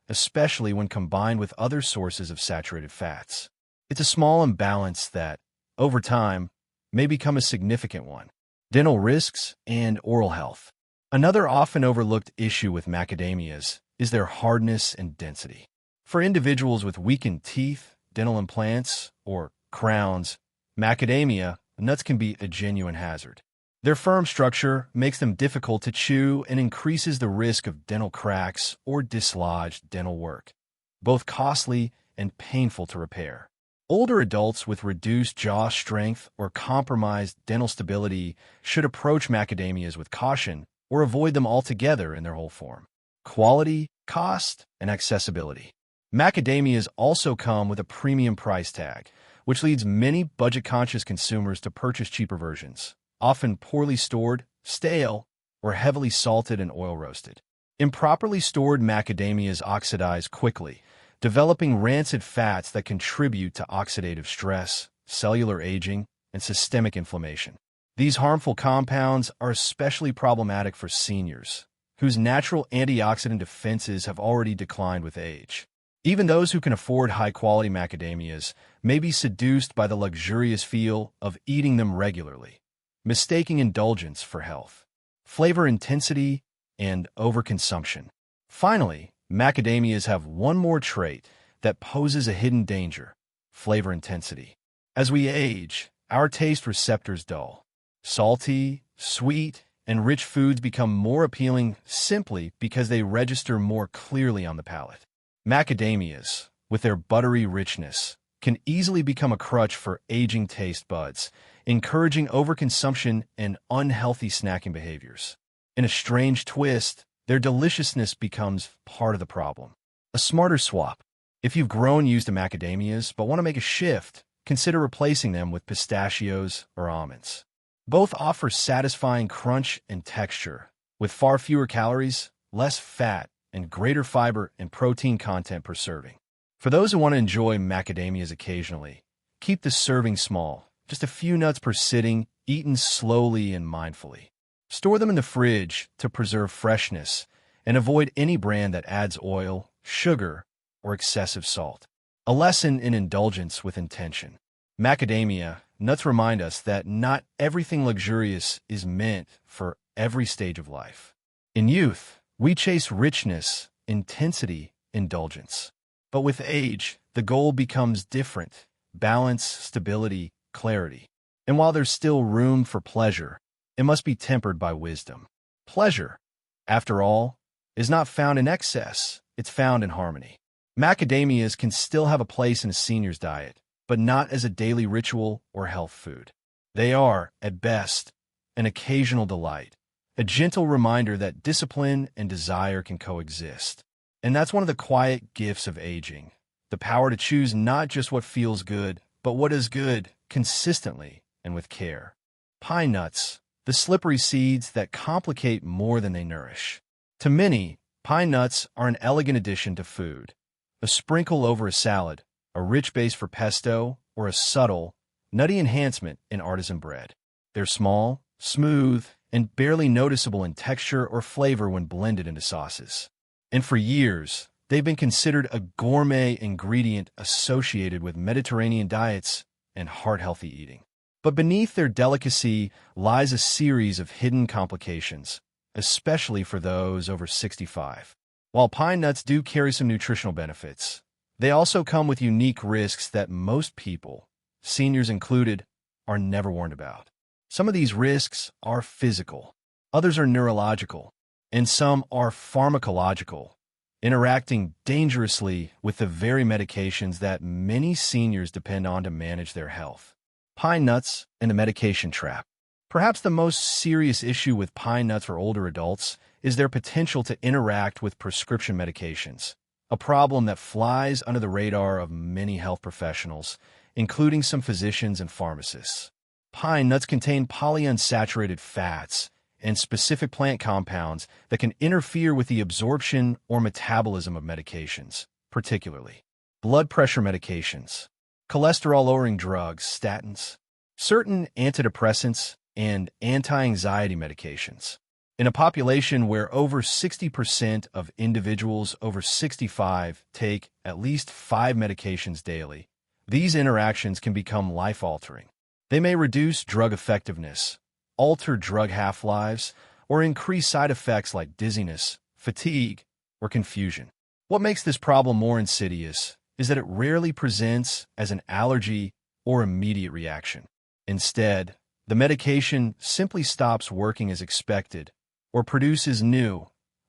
especially when combined with other sources of saturated fats. It's a small imbalance that, over time, may become a significant one. Dental risks and oral health. Another often overlooked issue with macadamias is their hardness and density. For individuals with weakened teeth, dental implants, or crowns, macadamia nuts can be a genuine hazard. Their firm structure makes them difficult to chew and increases the risk of dental cracks or dislodged dental work, both costly and painful to repair. Older adults with reduced jaw strength or compromised dental stability should approach macadamias with caution or avoid them altogether in their whole form. Quality, cost, and accessibility. Macadamias also come with a premium price tag, which leads many budget-conscious consumers to purchase cheaper versions, often poorly stored, stale, or heavily salted and oil-roasted. Improperly stored macadamias oxidize quickly, developing rancid fats that contribute to oxidative stress, cellular aging, and systemic inflammation. These harmful compounds are especially problematic for seniors, whose natural antioxidant defenses have already declined with age. Even those who can afford high-quality macadamias may be seduced by the luxurious feel of eating them regularly, mistaking indulgence for health. Flavor intensity and overconsumption. Finally, macadamias have one more trait that poses a hidden danger: flavor intensity. As we age, our taste receptors dull. Salty, sweet, and rich foods become more appealing simply because they register more clearly on the palate. Macadamias, with their buttery richness, can easily become a crutch for aging taste buds, encouraging overconsumption and unhealthy snacking behaviors. In a strange twist, their deliciousness becomes part of the problem. A smarter swap. If you've grown used to macadamias but want to make a shift, consider replacing them with pistachios or almonds. Both offer satisfying crunch and texture, with far fewer calories, less fat, and greater fiber and protein content per serving. For those who want to enjoy macadamias occasionally, keep the serving small, just a few nuts per sitting, eaten slowly and mindfully. Store them in the fridge to preserve freshness and avoid any brand that adds oil, sugar, or excessive salt. A lesson in indulgence with intention. Macadamia nuts remind us that not everything luxurious is meant for every stage of life. In youth, we chase richness, intensity, indulgence. But with age, the goal becomes different: balance, stability, clarity. And while there's still room for pleasure, it must be tempered by wisdom. Pleasure, after all, is not found in excess, it's found in harmony. Macadamias can still have a place in a senior's diet, but not as a daily ritual or health food. They are, at best, an occasional delight, a gentle reminder that discipline and desire can coexist. And that's one of the quiet gifts of aging: the power to choose not just what feels good, but what is good, consistently and with care. Pine nuts, the slippery seeds that complicate more than they nourish. To many, pine nuts are an elegant addition to food, a sprinkle over a salad, a rich base for pesto, or a subtle, nutty enhancement in artisan bread. They're small, smooth, and barely noticeable in texture or flavor when blended into sauces. And for years, they've been considered a gourmet ingredient associated with Mediterranean diets and heart-healthy eating. But beneath their delicacy lies a series of hidden complications, especially for those over 65. While pine nuts do carry some nutritional benefits, they also come with unique risks that most people, seniors included, are never warned about. Some of these risks are physical, others are neurological, and some are pharmacological, interacting dangerously with the very medications that many seniors depend on to manage their health. Pine nuts and the medication trap. Perhaps the most serious issue with pine nuts for older adults is their potential to interact with prescription medications, a problem that flies under the radar of many health professionals including some physicians and pharmacists. Pine nuts contain polyunsaturated fats and specific plant compounds that can interfere with the absorption or metabolism of medications, particularly blood pressure medications, cholesterol-lowering drugs, statins, certain antidepressants, and anti-anxiety medications. In a population where over 60% of individuals over 65 take at least 5 medications daily, these interactions can become life-altering. They may reduce drug effectiveness, alter drug half-lives, or increase side effects like dizziness, fatigue, or confusion. What makes this problem more insidious is that it rarely presents as an allergy or immediate reaction. Instead, the medication simply stops working as expected or produces new,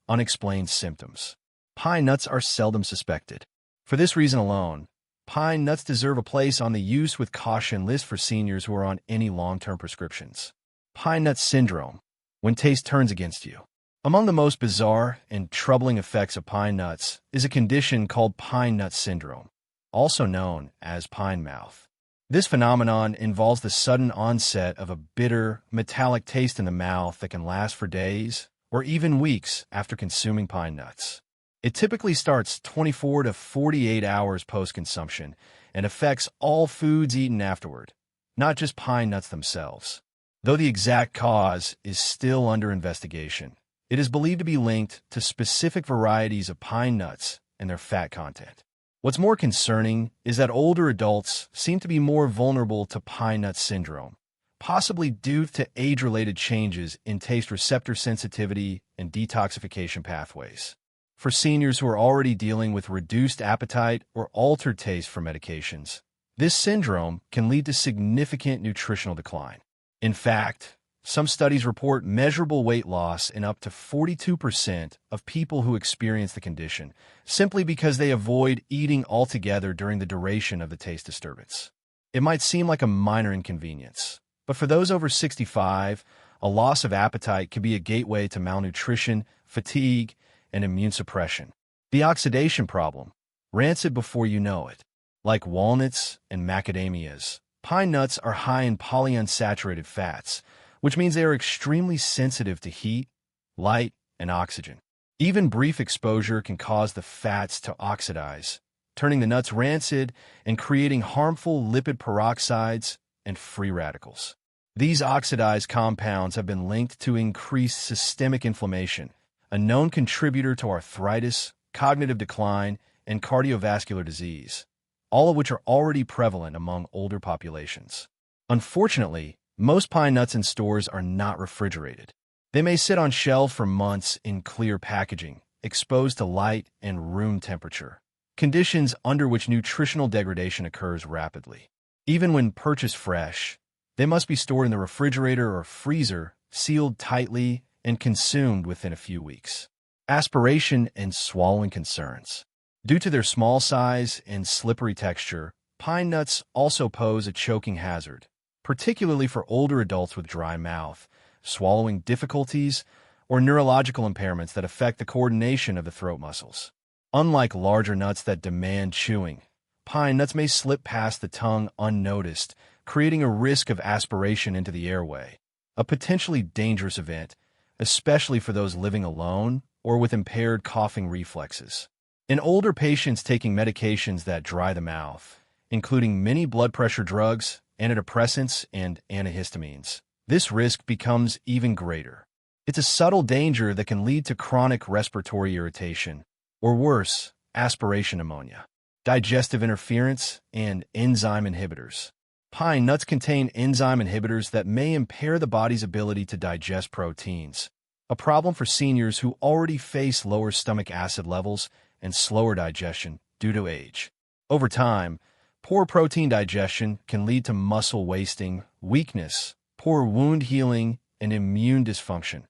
unexplained symptoms. Pine nuts are seldom suspected. For this reason alone, pine nuts deserve a place on the use with caution list for seniors who are on any long-term prescriptions. Pine nut syndrome, when taste turns against you. Among the most bizarre and troubling effects of pine nuts is a condition called pine nut syndrome, also known as pine mouth. This phenomenon involves the sudden onset of a bitter, metallic taste in the mouth that can last for days or even weeks after consuming pine nuts. It typically starts 24 to 48 hours post-consumption and affects all foods eaten afterward, not just pine nuts themselves. Though the exact cause is still under investigation, it is believed to be linked to specific varieties of pine nuts and their fat content. What's more concerning is that older adults seem to be more vulnerable to pine nut syndrome, possibly due to age-related changes in taste receptor sensitivity and detoxification pathways. For seniors who are already dealing with reduced appetite or altered taste from medications, this syndrome can lead to significant nutritional decline. In fact, some studies report measurable weight loss in up to 42% of people who experience the condition, simply because they avoid eating altogether during the duration of the taste disturbance. It might seem like a minor inconvenience, but for those over 65, a loss of appetite can be a gateway to malnutrition, fatigue, and immune suppression. The oxidation problem, rancid before you know it. Like walnuts and macadamias, pine nuts are high in polyunsaturated fats, which means they are extremely sensitive to heat, light, and oxygen. Even brief exposure can cause the fats to oxidize, turning the nuts rancid and creating harmful lipid peroxides and free radicals. These oxidized compounds have been linked to increased systemic inflammation, a known contributor to arthritis, cognitive decline, and cardiovascular disease, all of which are already prevalent among older populations. Unfortunately, most pine nuts in stores are not refrigerated. They may sit on shelves for months in clear packaging, exposed to light and room temperature, conditions under which nutritional degradation occurs rapidly. Even when purchased fresh, they must be stored in the refrigerator or freezer, sealed tightly, and consumed within a few weeks. Aspiration and swallowing concerns. Due to their small size and slippery texture, pine nuts also pose a choking hazard, particularly for older adults with dry mouth, swallowing difficulties, or neurological impairments that affect the coordination of the throat muscles. Unlike larger nuts that demand chewing, pine nuts may slip past the tongue unnoticed, creating a risk of aspiration into the airway, a potentially dangerous event, especially for those living alone or with impaired coughing reflexes. In older patients taking medications that dry the mouth, including many blood pressure drugs, antidepressants, and antihistamines, this risk becomes even greater. It's a subtle danger that can lead to chronic respiratory irritation, or worse, aspiration pneumonia. Digestive interference and enzyme inhibitors. Pine nuts contain enzyme inhibitors that may impair the body's ability to digest proteins, a problem for seniors who already face lower stomach acid levels and slower digestion due to age. Over time, poor protein digestion can lead to muscle wasting, weakness, poor wound healing, and immune dysfunction,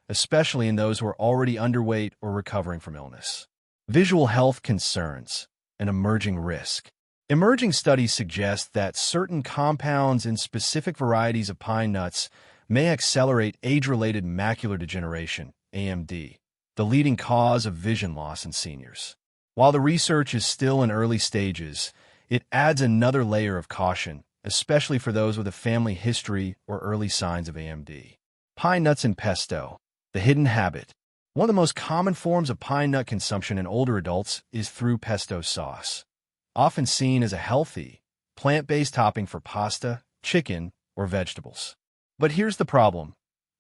especially in those who are already underweight or recovering from illness. Visual health concerns, an emerging risk. Emerging studies suggest that certain compounds in specific varieties of pine nuts may accelerate age-related macular degeneration, AMD, the leading cause of vision loss in seniors. While the research is still in early stages, It adds another layer of caution, especially for those with a family history or early signs of AMD. Pine nuts in pesto, the hidden habit. One of the most common forms of pine nut consumption in older adults is through pesto sauce, often seen as a healthy, plant-based topping for pasta, chicken, or vegetables. But here's the problem.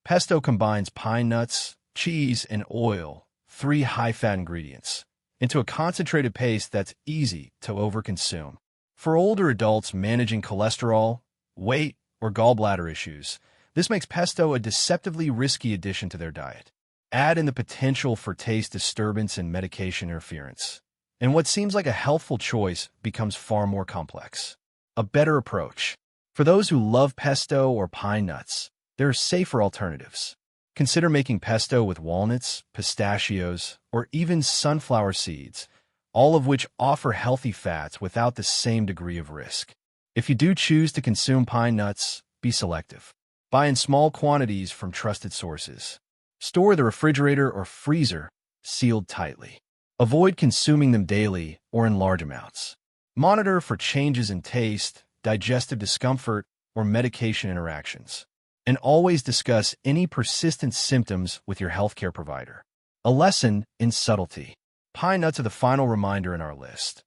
Pesto combines pine nuts, cheese, and oil, three high-fat ingredients, into a concentrated paste that's easy to overconsume. For older adults managing cholesterol, weight, or gallbladder issues, this makes pesto a deceptively risky addition to their diet. Add in the potential for taste disturbance and medication interference, and what seems like a healthful choice becomes far more complex. A better approach. For those who love pesto or pine nuts, there are safer alternatives. Consider making pesto with walnuts, pistachios, or even sunflower seeds, all of which offer healthy fats without the same degree of risk. If you do choose to consume pine nuts, be selective. Buy in small quantities from trusted sources. Store in the refrigerator or freezer, sealed tightly. Avoid consuming them daily or in large amounts. Monitor for changes in taste, digestive discomfort, or medication interactions. And always discuss any persistent symptoms with your healthcare provider. A lesson in subtlety. Pine nuts are the final reminder in our list.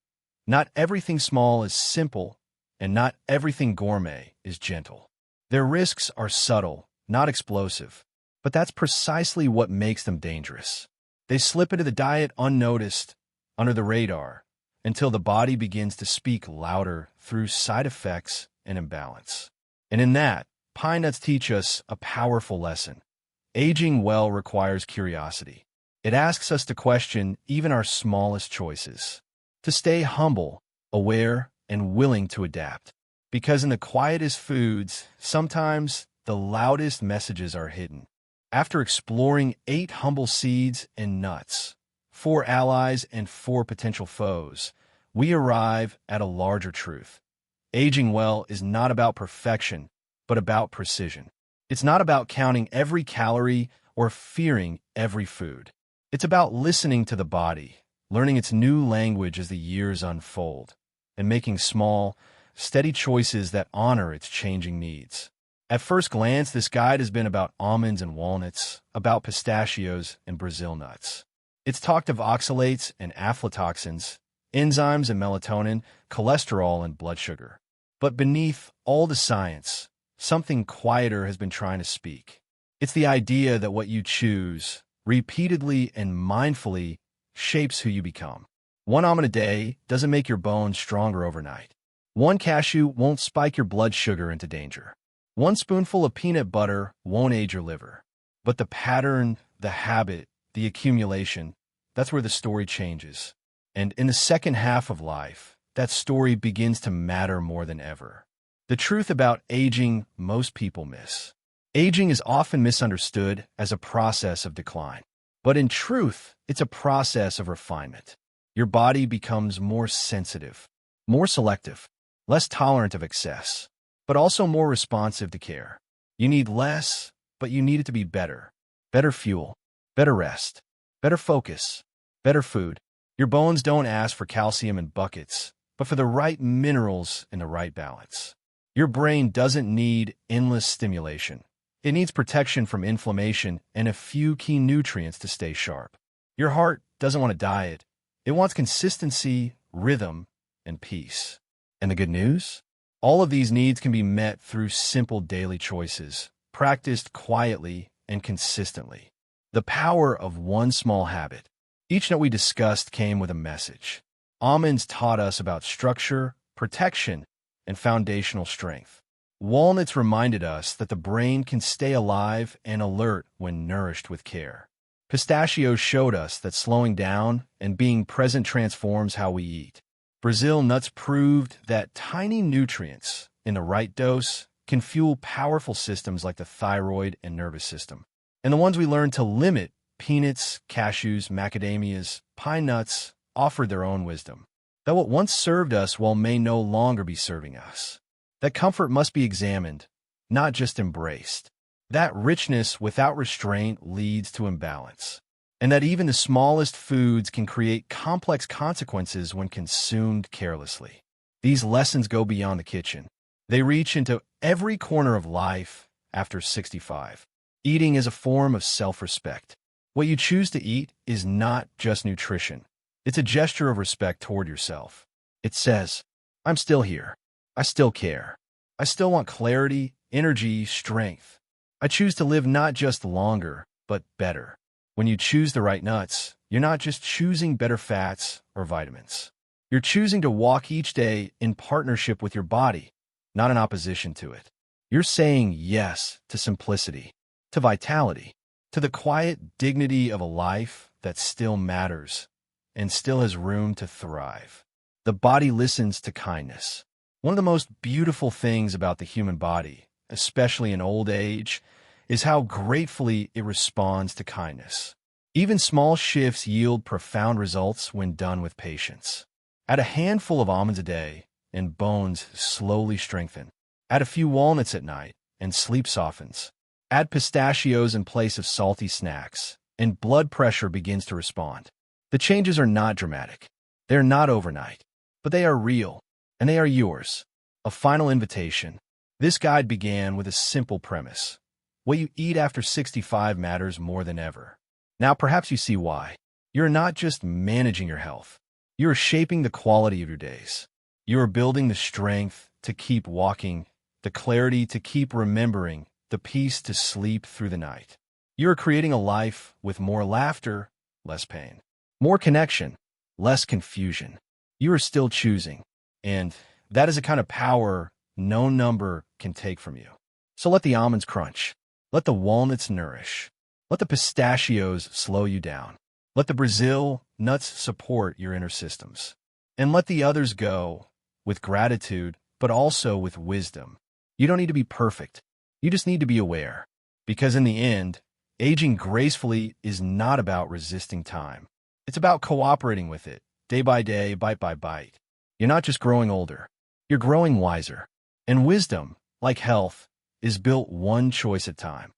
Not everything small is simple, and not everything gourmet is gentle. Their risks are subtle, not explosive, but that's precisely what makes them dangerous. They slip into the diet unnoticed, under the radar, until the body begins to speak louder through side effects and imbalance. And in that, pine nuts teach us a powerful lesson. Aging well requires curiosity. It asks us to question even our smallest choices, to stay humble, aware, and willing to adapt. Because in the quietest foods, sometimes the loudest messages are hidden. After exploring 8 humble seeds and nuts, 4 allies and 4 potential foes, we arrive at a larger truth. Aging well is not about perfection, but about precision. It's not about counting every calorie or fearing every food. It's about listening to the body, learning its new language as the years unfold, and making small, steady choices that honor its changing needs. At first glance, this guide has been about almonds and walnuts, about pistachios and Brazil nuts. It's talked of oxalates and aflatoxins, enzymes and melatonin, cholesterol and blood sugar. But beneath all the science, something quieter has been trying to speak. It's the idea that what you choose, repeatedly and mindfully, shapes who you become. 1 almond a day doesn't make your bones stronger overnight. 1 cashew won't spike your blood sugar into danger. 1 spoonful of peanut butter won't age your liver. But the pattern, the habit, the accumulation, that's where the story changes. And in the second half of life, that story begins to matter more than ever. The truth about aging most people miss. Aging is often misunderstood as a process of decline. But in truth, it's a process of refinement. Your body becomes more sensitive, more selective, less tolerant of excess, but also more responsive to care. You need less, but you need it to be better. Better fuel, better rest, better focus, better food. Your bones don't ask for calcium in buckets, but for the right minerals in the right balance. Your brain doesn't need endless stimulation. It needs protection from inflammation and a few key nutrients to stay sharp. Your heart doesn't want a diet. It wants consistency, rhythm, and peace. And the good news? All of these needs can be met through simple daily choices, practiced quietly and consistently. The power of 1 small habit. Each nut we discussed came with a message. Almonds taught us about structure, protection, and foundational strength. Walnuts reminded us that the brain can stay alive and alert when nourished with care. Pistachios showed us that slowing down and being present transforms how we eat. Brazil nuts proved that tiny nutrients, in the right dose, can fuel powerful systems like the thyroid and nervous system. And the ones we learned to limit, peanuts, cashews, macadamias, pine nuts, offered their own wisdom. That what once served us well may no longer be serving us. That comfort must be examined, not just embraced. That richness without restraint leads to imbalance. And that even the smallest foods can create complex consequences when consumed carelessly. These lessons go beyond the kitchen. They reach into every corner of life after 65. Eating is a form of self-respect. What you choose to eat is not just nutrition. It's a gesture of respect toward yourself. It says, I'm still here. I still care. I still want clarity, energy, strength. I choose to live not just longer, but better. When you choose the right nuts, you're not just choosing better fats or vitamins. You're choosing to walk each day in partnership with your body, not in opposition to it. You're saying yes to simplicity, to vitality, to the quiet dignity of a life that still matters and still has room to thrive. The body listens to kindness. One of the most beautiful things about the human body, especially in old age, is how gratefully it responds to kindness. Even small shifts yield profound results when done with patience. Add a handful of almonds a day, and bones slowly strengthen. Add a few walnuts at night, and sleep softens. Add pistachios in place of salty snacks, and blood pressure begins to respond. The changes are not dramatic. They're not overnight, but they are real, and they are yours. A final invitation. This guide began with a simple premise. What you eat after 65 matters more than ever. Now perhaps you see why. You're not just managing your health. You are shaping the quality of your days. You are building the strength to keep walking, the clarity to keep remembering, the peace to sleep through the night. You are creating a life with more laughter, less pain, more connection, less confusion. You are still choosing, and that is a kind of power no number can take from you. So let the almonds crunch. Let the walnuts nourish. Let the pistachios slow you down. Let the Brazil nuts support your inner systems. And let the others go with gratitude, but also with wisdom. You don't need to be perfect. You just need to be aware. Because in the end, aging gracefully is not about resisting time. It's about cooperating with it, day by day, bite by bite. You're not just growing older. You're growing wiser. And wisdom, like health, is built one choice at a time.